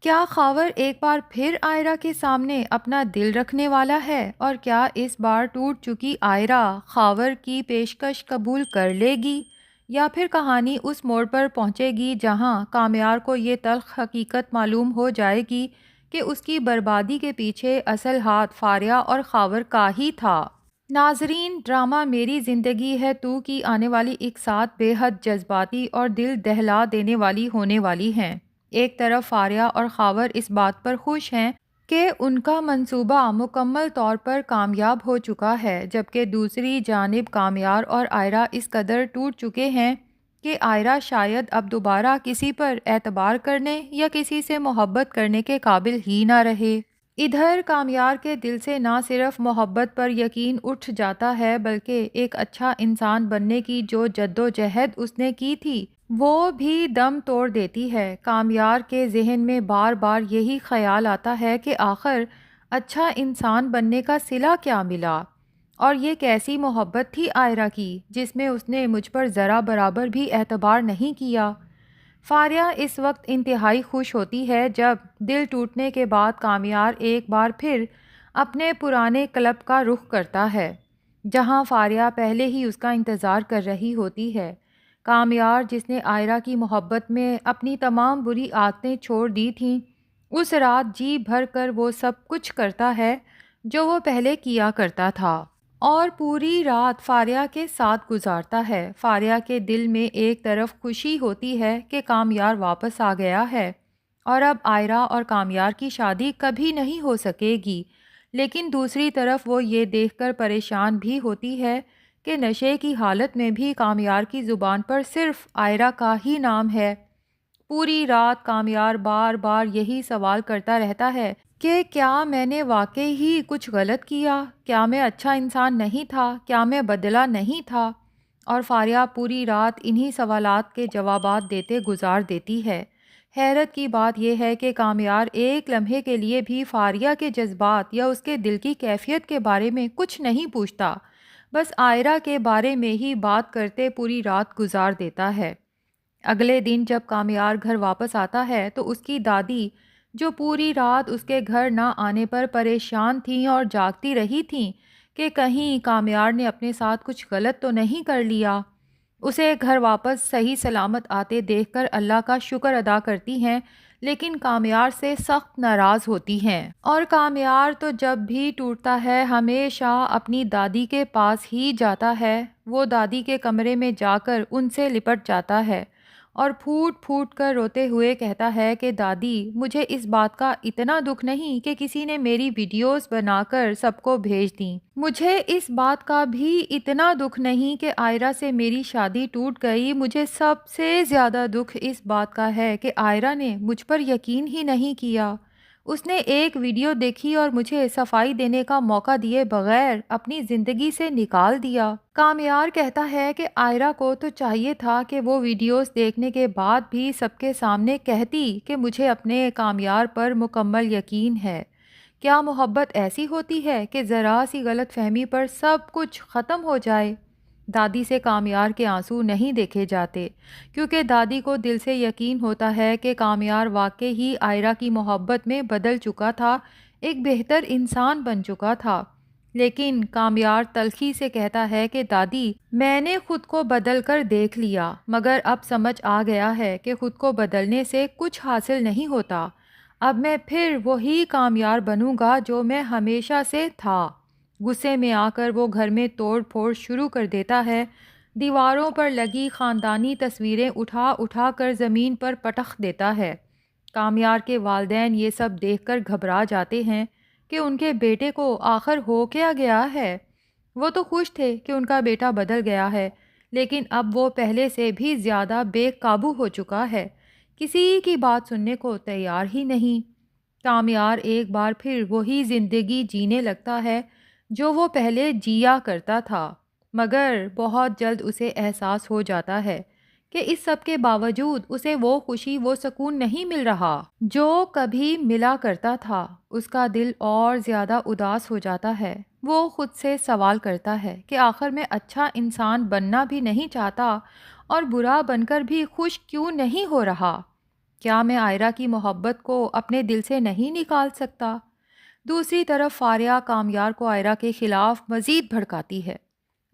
کیا خاور ایک بار پھر آئرہ کے سامنے اپنا دل رکھنے والا ہے؟ اور کیا اس بار ٹوٹ چکی آئرہ خاور کی پیشکش قبول کر لے گی؟ یا پھر کہانی اس موڑ پر پہنچے گی جہاں کامیار کو یہ تلخ حقیقت معلوم ہو جائے گی کہ اس کی بربادی کے پیچھے اصل ہاتھ فاریہ اور خاور کا ہی تھا؟ ناظرین، ڈرامہ میری زندگی ہے تو کی آنے والی اقساط بے حد جذباتی اور دل دہلا دینے والی ہونے والی ہیں۔ ایک طرف فاریہ اور خاور اس بات پر خوش ہیں کہ ان کا منصوبہ مکمل طور پر کامیاب ہو چکا ہے، جبکہ دوسری جانب کامیار اور آئرہ اس قدر ٹوٹ چکے ہیں کہ آئرہ شاید اب دوبارہ کسی پر اعتبار کرنے یا کسی سے محبت کرنے کے قابل ہی نہ رہے۔ ادھر کامیار کے دل سے نہ صرف محبت پر یقین اٹھ جاتا ہے بلکہ ایک اچھا انسان بننے کی جو جدوجہد اس نے کی تھی وہ بھی دم توڑ دیتی ہے۔ کامیار کے ذہن میں بار بار یہی خیال آتا ہے کہ آخر اچھا انسان بننے کا صلہ کیا ملا، اور یہ کیسی محبت تھی آئرہ کی جس میں اس نے مجھ پر ذرا برابر بھی اعتبار نہیں کیا۔ فاریہ اس وقت انتہائی خوش ہوتی ہے جب دل ٹوٹنے کے بعد کامیار ایک بار پھر اپنے پرانے کلب کا رخ کرتا ہے جہاں فاریہ پہلے ہی اس کا انتظار کر رہی ہوتی ہے۔ کامیار جس نے آئرہ کی محبت میں اپنی تمام بری عادتیں چھوڑ دی تھیں، اس رات جی بھر کر وہ سب کچھ کرتا ہے جو وہ پہلے کیا کرتا تھا اور پوری رات فاریہ کے ساتھ گزارتا ہے۔ فاریہ کے دل میں ایک طرف خوشی ہوتی ہے کہ کامیار واپس آ گیا ہے اور اب آئرہ اور کامیار کی شادی کبھی نہیں ہو سکے گی، لیکن دوسری طرف وہ یہ دیکھ کر پریشان بھی ہوتی ہے کہ نشے کی حالت میں بھی کامیار کی زبان پر صرف آئرہ کا ہی نام ہے۔ پوری رات کامیار بار بار یہی سوال کرتا رہتا ہے کہ کیا میں نے واقعی ہی کچھ غلط کیا؟ کیا میں اچھا انسان نہیں تھا؟ کیا میں بدلہ نہیں تھا؟ اور فاریہ پوری رات انہی سوالات کے جوابات دیتے گزار دیتی ہے۔ حیرت کی بات یہ ہے کہ کامیار ایک لمحے کے لیے بھی فاریہ کے جذبات یا اس کے دل کی کیفیت کے بارے میں کچھ نہیں پوچھتا، بس آئرہ کے بارے میں ہی بات کرتے پوری رات گزار دیتا ہے۔ اگلے دن جب کامیار گھر واپس آتا ہے تو اس کی دادی، جو پوری رات اس کے گھر نہ آنے پر پریشان تھیں اور جاگتی رہی تھیں کہ کہیں کامیار نے اپنے ساتھ کچھ غلط تو نہیں کر لیا، اسے گھر واپس صحیح سلامت آتے دیکھ کر اللہ کا شکر ادا کرتی ہیں، لیکن کامیار سے سخت ناراض ہوتی ہیں۔ اور کامیار تو جب بھی ٹوٹتا ہے ہمیشہ اپنی دادی کے پاس ہی جاتا ہے۔ وہ دادی کے کمرے میں جا کر ان سے لپٹ جاتا ہے اور پھوٹ پھوٹ کر روتے ہوئے کہتا ہے کہ دادی، مجھے اس بات کا اتنا دکھ نہیں کہ کسی نے میری ویڈیوز بنا کر سب کو بھیج دیں، مجھے اس بات کا بھی اتنا دکھ نہیں کہ آئرہ سے میری شادی ٹوٹ گئی، مجھے سب سے زیادہ دکھ اس بات کا ہے کہ آئرہ نے مجھ پر یقین ہی نہیں کیا۔ اس نے ایک ویڈیو دیکھی اور مجھے صفائی دینے کا موقع دیے بغیر اپنی زندگی سے نکال دیا۔ کامیار کہتا ہے کہ آئرہ کو تو چاہیے تھا کہ وہ ویڈیوز دیکھنے کے بعد بھی سب کے سامنے کہتی کہ مجھے اپنے کامیار پر مکمل یقین ہے۔ کیا محبت ایسی ہوتی ہے کہ ذرا سی غلط فہمی پر سب کچھ ختم ہو جائے؟ دادی سے کامیار کے آنسو نہیں دیکھے جاتے کیونکہ دادی کو دل سے یقین ہوتا ہے کہ کامیار واقعی ہی آئرہ کی محبت میں بدل چکا تھا، ایک بہتر انسان بن چکا تھا۔ لیکن کامیار تلخی سے کہتا ہے کہ دادی، میں نے خود کو بدل کر دیکھ لیا مگر اب سمجھ آ گیا ہے کہ خود کو بدلنے سے کچھ حاصل نہیں ہوتا، اب میں پھر وہی کامیار بنوں گا جو میں ہمیشہ سے تھا۔ غصے میں آ کر وہ گھر میں توڑ پھوڑ شروع کر دیتا ہے، دیواروں پر لگی خاندانی تصویریں اٹھا اٹھا کر زمین پر پٹخ دیتا ہے۔ کامیار کے والدین یہ سب دیکھ کر گھبرا جاتے ہیں کہ ان کے بیٹے کو آخر ہو کیا گیا ہے۔ وہ تو خوش تھے کہ ان کا بیٹا بدل گیا ہے، لیکن اب وہ پہلے سے بھی زیادہ بے قابو ہو چکا ہے، کسی کی بات سننے کو تیار ہی نہیں۔ کامیار ایک بار پھر وہی زندگی جینے لگتا ہے جو وہ پہلے جیا کرتا تھا، مگر بہت جلد اسے احساس ہو جاتا ہے کہ اس سب کے باوجود اسے وہ خوشی وہ سکون نہیں مل رہا جو کبھی ملا کرتا تھا۔ اس کا دل اور زیادہ اداس ہو جاتا ہے۔ وہ خود سے سوال کرتا ہے کہ آخر میں اچھا انسان بننا بھی نہیں چاہتا اور برا بن کر بھی خوش کیوں نہیں ہو رہا؟ کیا میں آئرہ کی محبت کو اپنے دل سے نہیں نکال سکتا؟ دوسری طرف فاریہ کامیار کو آئرہ کے خلاف مزید بھڑکاتی ہے،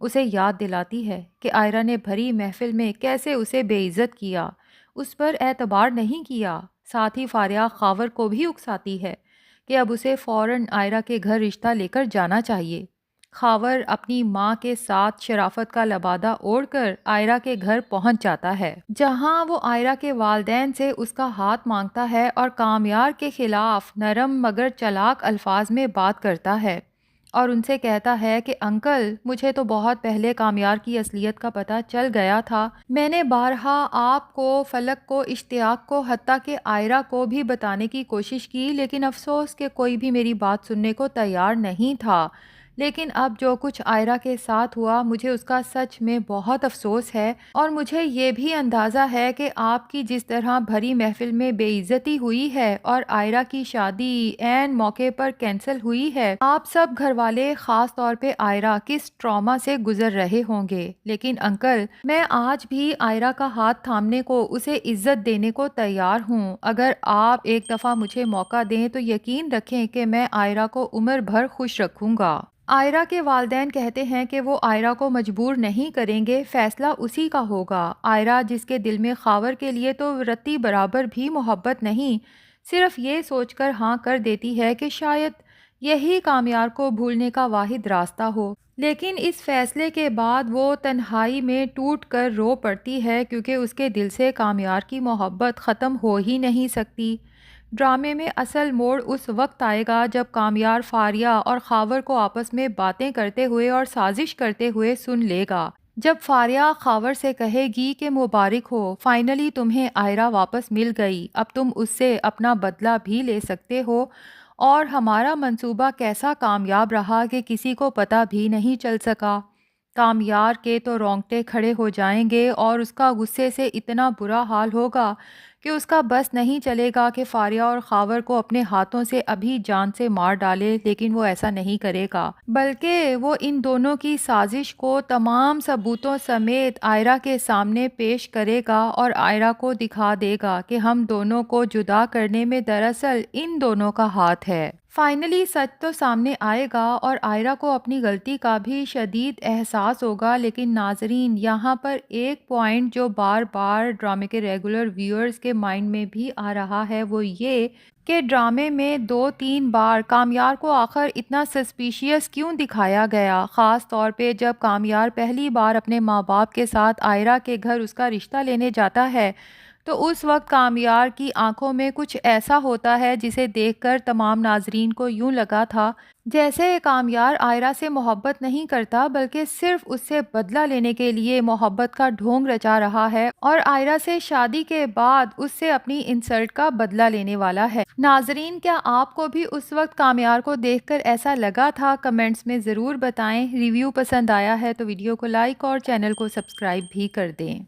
اسے یاد دلاتی ہے کہ آئرہ نے بھری محفل میں کیسے اسے بے عزت کیا، اس پر اعتبار نہیں کیا۔ ساتھ ہی فاریہ خاور کو بھی اکساتی ہے کہ اب اسے فوراً آئرہ کے گھر رشتہ لے کر جانا چاہیے۔ خاور اپنی ماں کے ساتھ شرافت کا لبادہ اوڑھ کر آئرہ کے گھر پہنچ جاتا ہے، جہاں وہ آئرہ کے والدین سے اس کا ہاتھ مانگتا ہے اور کامیار کے خلاف نرم مگر چلاک الفاظ میں بات کرتا ہے اور ان سے کہتا ہے کہ انکل، مجھے تو بہت پہلے کامیار کی اصلیت کا پتہ چل گیا تھا۔ میں نے بارہا آپ کو، فلک کو، اشتیاق کو، حتیٰ کہ آئرہ کو بھی بتانے کی کوشش کی، لیکن افسوس کہ کوئی بھی میری بات سننے کو تیار نہیں تھا۔ لیکن اب جو کچھ آئرہ کے ساتھ ہوا، مجھے اس کا سچ میں بہت افسوس ہے، اور مجھے یہ بھی اندازہ ہے کہ آپ کی جس طرح بھری محفل میں بے عزتی ہوئی ہے اور آئرہ کی شادی عین موقع پر کینسل ہوئی ہے، آپ سب گھر والے، خاص طور پہ آئرہ، کس ٹراما سے گزر رہے ہوں گے۔ لیکن انکل، میں آج بھی آئرہ کا ہاتھ تھامنے کو، اسے عزت دینے کو تیار ہوں۔ اگر آپ ایک دفعہ مجھے موقع دیں تو یقین رکھیں کہ میں آئرہ کو عمر بھر خوش رکھوں گا۔ آئرہ کے والدین کہتے ہیں کہ وہ آئرہ کو مجبور نہیں کریں گے، فیصلہ اسی کا ہوگا۔ آئرہ، جس کے دل میں خاور کے لیے تو رتی برابر بھی محبت نہیں، صرف یہ سوچ کر ہاں کر دیتی ہے کہ شاید یہی کامیار کو بھولنے کا واحد راستہ ہو۔ لیکن اس فیصلے کے بعد وہ تنہائی میں ٹوٹ کر رو پڑتی ہے، کیونکہ اس کے دل سے کامیار کی محبت ختم ہو ہی نہیں سکتی۔ ڈرامے میں اصل موڑ اس وقت آئے گا جب کامیار فاریہ اور خاور کو آپس میں باتیں کرتے ہوئے اور سازش کرتے ہوئے سن لے گا۔ جب فاریہ خاور سے کہے گی کہ مبارک ہو، فائنلی تمہیں آئرہ واپس مل گئی، اب تم اس سے اپنا بدلہ بھی لے سکتے ہو، اور ہمارا منصوبہ کیسا کامیاب رہا کہ کسی کو پتہ بھی نہیں چل سکا۔ کامیار کے تو رونگٹے کھڑے ہو جائیں گے اور اس کا غصے سے اتنا برا حال ہوگا کہ اس کا بس نہیں چلے گا کہ فاریہ اور خاور کو اپنے ہاتھوں سے ابھی جان سے مار ڈالے، لیکن وہ ایسا نہیں کرے گا، بلکہ وہ ان دونوں کی سازش کو تمام ثبوتوں سمیت آئرہ کے سامنے پیش کرے گا اور آئرہ کو دکھا دے گا کہ ہم دونوں کو جدا کرنے میں دراصل ان دونوں کا ہاتھ ہے۔ فائنلی سچ تو سامنے آئے گا اور آئرہ کو اپنی غلطی کا بھی شدید احساس ہوگا، لیکن ناظرین، یہاں پر ایک پوائنٹ جو بار بار ڈرامے کے ریگولر ویورز کے مائنڈ میں بھی آ رہا ہے، وہ یہ کہ ڈرامے میں 2-3 بار کامیار کو آخر اتنا سسپیشیس کیوں دکھایا گیا، خاص طور پہ جب کامیار پہلی بار اپنے ماں باپ کے ساتھ آئرہ کے گھر اس کا رشتہ لینے جاتا ہے، تو اس وقت کامیار کی آنکھوں میں کچھ ایسا ہوتا ہے جسے دیکھ کر تمام ناظرین کو یوں لگا تھا جیسے کامیار آئرہ سے محبت نہیں کرتا، بلکہ صرف اس سے بدلہ لینے کے لیے محبت کا ڈھونگ رچا رہا ہے اور آئرہ سے شادی کے بعد اس سے اپنی انسلٹ کا بدلہ لینے والا ہے۔ ناظرین، کیا آپ کو بھی اس وقت کامیار کو دیکھ کر ایسا لگا تھا؟ کمنٹس میں ضرور بتائیں۔ ریویو پسند آیا ہے تو ویڈیو کو لائک اور چینل کو سبسکرائب بھی کر دیں۔